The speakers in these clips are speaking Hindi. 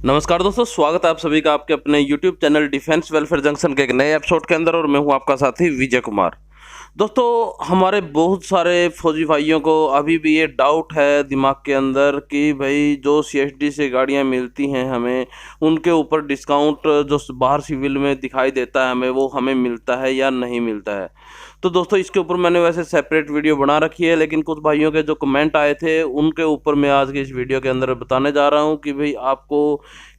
नमस्कार दोस्तों, स्वागत है आप सभी का आपके अपने YouTube channel defence welfare junction के एक नए एपिसोड के अंदर। और मैं हूं आपका साथी विजय कुमार। दोस्तों, हमारे बहुत सारे फौजी भाइयों को अभी भी ये डाउट है दिमाग के अंदर कि भाई जो CSD से गाड़ियां मिलती हैं हमें, उनके ऊपर डिस्काउंट जो बाहर सिविल में दिखाई देता है हमें, वो हमें मिलता है या नहीं मिलता है। तो दोस्तों, इसके ऊपर मैंने वैसे सेपरेट वीडियो बना रखी है, लेकिन कुछ भाइयों के जो कमेंट आए थे उनके ऊपर मैं आज की इस वीडियो के अंदर बताने जा रहा हूँ कि भाई आपको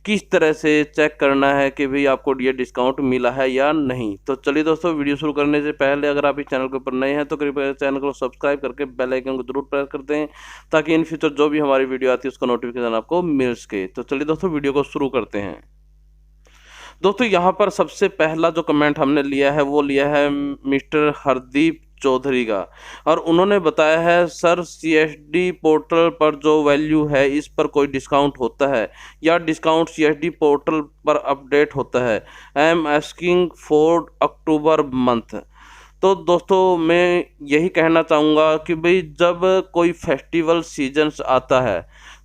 किस तरह से चेक करना है कि भाई आपको ये डिस्काउंट मिला है या नहीं। तो चलिए दोस्तों, वीडियो शुरू करने से पहले अगर आप इस चैनल के ऊपर नए हैं तो कृपया चैनल को सब्सक्राइब करके बेल आइकन को जरूर प्रेस कर दें, ताकि इन फ्यूचर जो भी हमारी वीडियो आती है उसका नोटिफिकेशन आपको मिल सके। तो चलिए दोस्तों, वीडियो को शुरू करते हैं। दोस्तों, यहाँ पर सबसे पहला जो कमेंट हमने लिया है वो लिया है मिस्टर हरदीप चौधरी का, और उन्होंने बताया है सर CSD पोर्टल पर जो वैल्यू है इस पर कोई डिस्काउंट होता है या डिस्काउंट CSD पोर्टल पर अपडेट होता है। I am asking for October month. तो दोस्तों, मैं यही कहना चाहूँगा कि भाई जब कोई फेस्टिवल सीजन्स आता है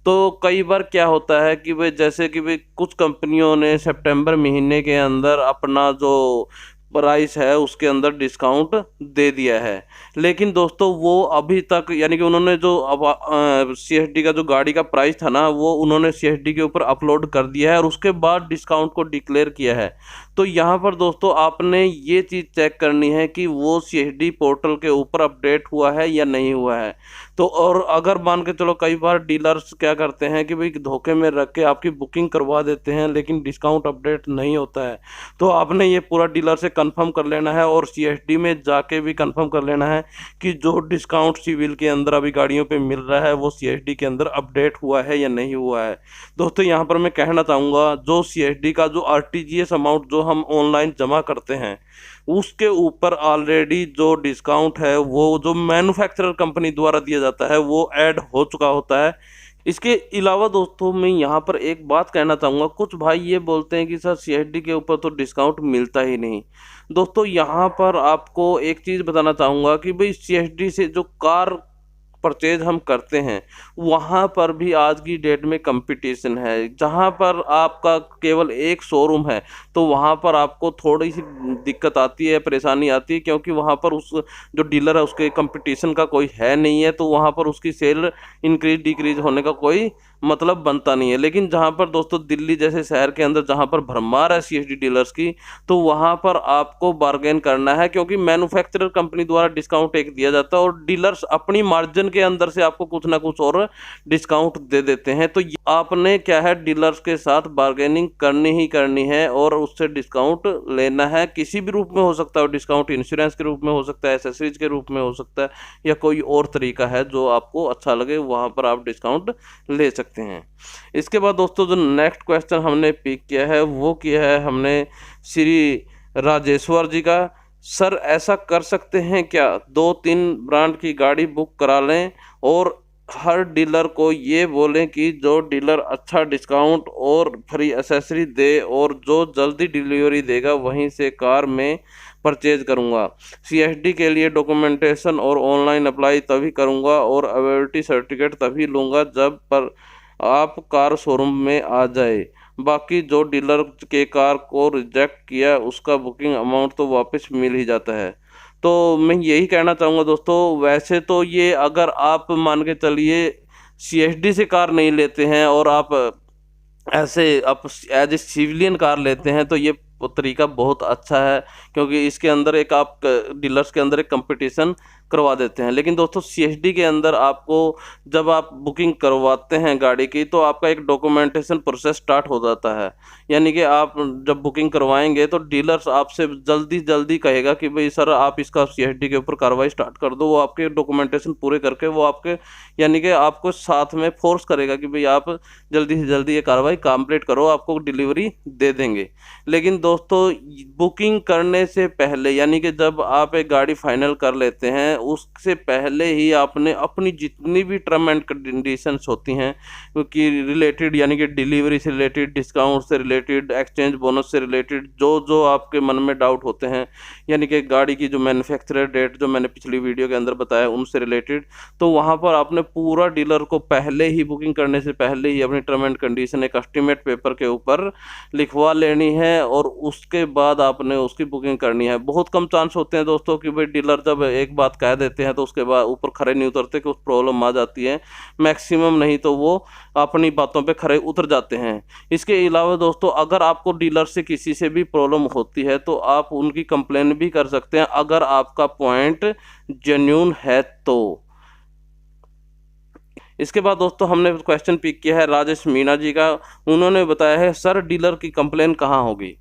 तो कई बार क्या होता है कि भाई जैसे कि भाई कुछ कंपनियों ने सितंबर महीने के अंदर अपना जो प्राइस है उसके अंदर डिस्काउंट दे दिया है। लेकिन दोस्तों, वो अभी तक यानी कि उन्होंने जो अब CSD का जो गाड़ी का प्राइस था ना, वो उन्होंने CSD के ऊपर अपलोड कर दिया है और उसके बाद डिस्काउंट को डिक्लेयर किया है। तो यहाँ पर दोस्तों, आपने ये चीज़ चेक करनी है कि वो CSD पोर्टल के ऊपर अपडेट हुआ है या नहीं हुआ है। तो और अगर मान के चलो, कई बार डीलर्स क्या करते हैं कि भाई धोखे में रख के आपकी बुकिंग करवा देते हैं, लेकिन डिस्काउंट अपडेट नहीं होता है। तो आपने ये पूरा डीलर से कंफर्म कर लेना है और CSD में जाके भी कंफर्म कर लेना है कि जो डिस्काउंट सिविल के अंदर अभी गाड़ियों पे मिल रहा है वो CSD के अंदर अपडेट हुआ है या नहीं हुआ है। दोस्तों, यहाँ पर मैं कहना चाहूँगा, जो CSD का जो RTGS अमाउंट जो हम ऑनलाइन जमा करते हैं उसके ऊपर ऑलरेडी जो डिस्काउंट है वो जो मैन्युफैक्चरर कंपनी द्वारा दिया जाता है वो ऐड हो चुका होता है। इसके अलावा दोस्तों, मैं यहाँ पर एक बात कहना चाहूँगा, कुछ भाई ये बोलते हैं कि सर CSD के ऊपर तो डिस्काउंट मिलता ही नहीं। दोस्तों, यहाँ पर आपको एक चीज़ बताना चाहूँगा कि भाई CSD से जो कार परचेज हम करते हैं वहाँ पर भी आज की डेट में कंपटीशन है। जहाँ पर आपका केवल एक शोरूम है तो वहाँ पर आपको थोड़ी सी दिक्कत आती है, परेशानी आती है, क्योंकि वहाँ पर उस जो डीलर है उसके कंपटीशन का कोई है नहीं है, तो वहाँ पर उसकी सेल इंक्रीज डिक्रीज होने का कोई मतलब बनता नहीं है। लेकिन जहाँ पर दोस्तों दिल्ली जैसे शहर के अंदर जहाँ पर भरमार है CSD डीलर्स की, तो वहाँ पर आपको बार्गेन करना है, क्योंकि मैन्युफैक्चरर कंपनी द्वारा डिस्काउंट एक दिया जाता है और डीलर्स अपनी मार्जिन के अंदर से आपको कुछ ना कुछ और डिस्काउंट दे देते हैं। तो आपने क्या है, डीलर्स के साथ बार्गेनिंग करनी ही करनी है और उससे डिस्काउंट लेना है। किसी भी रूप में हो सकता है डिस्काउंट, इंश्योरेंस के रूप में हो सकता है, एसेसरीज के रूप में हो सकता है, या कोई और तरीका है जो आपको अच्छा लगे, वहाँ पर आप डिस्काउंट ले सकते हैं। इसके बाद दोस्तों, जो नेक्स्ट क्वेश्चन हमने पिक किया है वो किया है हमने श्री राजेश्वर जी का। सर, ऐसा कर सकते हैं क्या, 2-3 ब्रांड की गाड़ी बुक करा लें और हर डीलर को ये बोलें कि जो डीलर अच्छा डिस्काउंट और फ्री एसेसरी दे और जो जल्दी डिलीवरी देगा वहीं से कार में परचेज करूंगा। CSD के लिए डॉक्यूमेंटेशन और ऑनलाइन अप्लाई तभी करूंगा और अवेलेबिलिटी सर्टिफिकेट तभी लूँगा जब पर आप कार शोरूम में आ जाए। बाकी जो डीलर के कार को रिजेक्ट किया उसका बुकिंग अमाउंट तो वापस मिल ही जाता है। तो मैं यही कहना चाहूँगा दोस्तों, वैसे तो ये अगर आप मान के चलिए CSD से कार नहीं लेते हैं और आप ऐसे आप एज ए सिविलियन कार लेते हैं, तो ये तरीका बहुत अच्छा है, क्योंकि इसके अंदर एक आप डीलर्स के अंदर एक कंपटीशन करवा देते हैं। लेकिन दोस्तों, CSD के अंदर आपको जब आप बुकिंग करवाते हैं गाड़ी की, तो आपका एक डॉक्यूमेंटेशन प्रोसेस स्टार्ट हो जाता है। यानी कि आप जब बुकिंग करवाएंगे तो डीलर्स आपसे जल्दी जल्दी कहेगा कि भाई सर आप इसका CSD के ऊपर कार्रवाई स्टार्ट कर दो। वो आपके डॉक्यूमेंटेशन पूरे करके वो आपके यानी कि आपको साथ में फोर्स करेगा कि भाई आप जल्दी से जल्दी ये कार्रवाई कंप्लीट करो, आपको डिलीवरी दे देंगे। लेकिन दोस्तों, बुकिंग करने से पहले यानी कि जब आप एक गाड़ी फाइनल कर लेते हैं उससे पहले ही आपने अपनी जितनी भी टर्म एंड कंडीशंस होती हैं क्योंकि रिलेटेड, यानी कि डिलीवरी से रिलेटेड, डिस्काउंट से रिलेटेड, एक्सचेंज बोनस से रिलेटेड, जो जो आपके मन में डाउट होते हैं, यानी कि गाड़ी की जो मैन्युफैक्चरर डेट जो मैंने पिछली वीडियो के अंदर बताया उनसे रिलेटेड, तो वहाँ पर आपने पूरा डीलर को पहले ही, बुकिंग करने से पहले ही अपनी टर्म एंड कंडीशन एक एस्टीमेट पेपर के ऊपर लिखवा लेनी है और उसके बाद आपने उसकी बुकिंग करनी है। बहुत कम चांस होते हैं दोस्तों कि भाई डीलर जब एक बात कह देते हैं तो उसके बाद ऊपर खरे नहीं उतरते, कि उस प्रॉब्लम आ जाती है। मैक्सिमम नहीं तो वो अपनी बातों पे खरे उतर जाते हैं। इसके अलावा दोस्तों, अगर आपको डीलर से किसी से भी प्रॉब्लम होती है तो आप उनकी कंप्लेन भी कर सकते हैं, अगर आपका पॉइंट जेन्युइन है तो। इसके बाद दोस्तों हमने क्वेश्चन पिक किया है राजेश मीणा जी का। उन्होंने बताया है सर डीलर की कंप्लेन कहाँ होगी।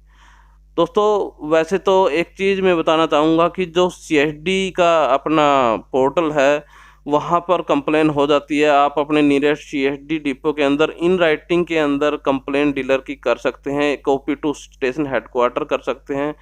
दोस्तों वैसे तो एक चीज़ मैं बताना चाहूँगा कि जो CSD का अपना पोर्टल है वहाँ पर कंप्लेन हो जाती है। आप अपने नियरेस्ट CSD डिपो के अंदर इन राइटिंग के अंदर कंप्लेन डीलर की कर सकते हैं, कॉपी टू स्टेशन हेडक्वार्टर कर सकते हैं।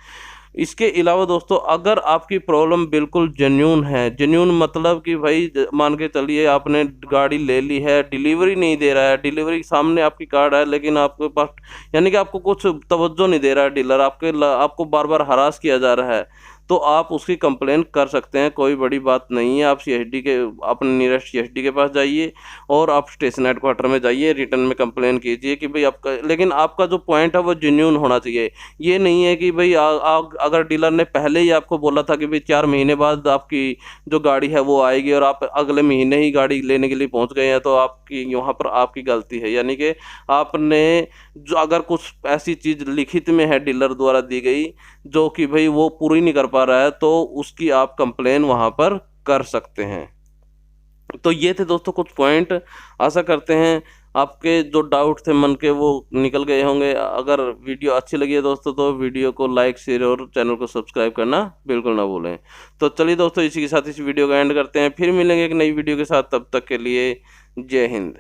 इसके अलावा दोस्तों, अगर आपकी प्रॉब्लम बिल्कुल जेन्यून है, जेन्यून मतलब कि भाई मान के चलिए आपने गाड़ी ले ली है, डिलीवरी नहीं दे रहा है, डिलीवरी सामने आपकी कार्ड है लेकिन आपके पास, यानी कि आपको कुछ तवज्जो नहीं दे रहा है डीलर, आपको बार बार हरास किया जा रहा है, तो आप उसकी कंप्लेन कर सकते हैं। कोई बड़ी बात नहीं है। आप CSD के, अपने नियरेस्ट CSD के पास जाइए और आप स्टेशन हेडक्वार्टर में जाइए, रिटर्न में कंप्लेन कीजिए कि भाई आपका, लेकिन आपका जो पॉइंट है वो जेन्यून होना चाहिए। ये नहीं है कि भाई अगर डीलर ने पहले ही आपको बोला था कि भाई 4 महीने बाद आपकी जो गाड़ी है वो आएगी और आप अगले महीने ही गाड़ी लेने के लिए पहुंच गए हैं, तो आपकी यहाँ पर आपकी गलती है। यानी कि आपने जो, अगर कुछ ऐसी चीज़ लिखित में है डीलर द्वारा दी गई जो कि भाई वो पूरी नहीं कर पा रहा है, तो उसकी आप कंप्लेन वहाँ पर कर सकते हैं। तो ये थे दोस्तों कुछ पॉइंट। आशा करते हैं आपके जो डाउट थे मन के वो निकल गए होंगे। अगर वीडियो अच्छी लगी है दोस्तों तो वीडियो को लाइक, शेयर और चैनल को सब्सक्राइब करना बिल्कुल ना भूलें। तो चलिए दोस्तों, इसी के साथ इस वीडियो का एंड करते हैं। फिर मिलेंगे एक नई वीडियो के साथ, तब तक के लिए जय हिंद।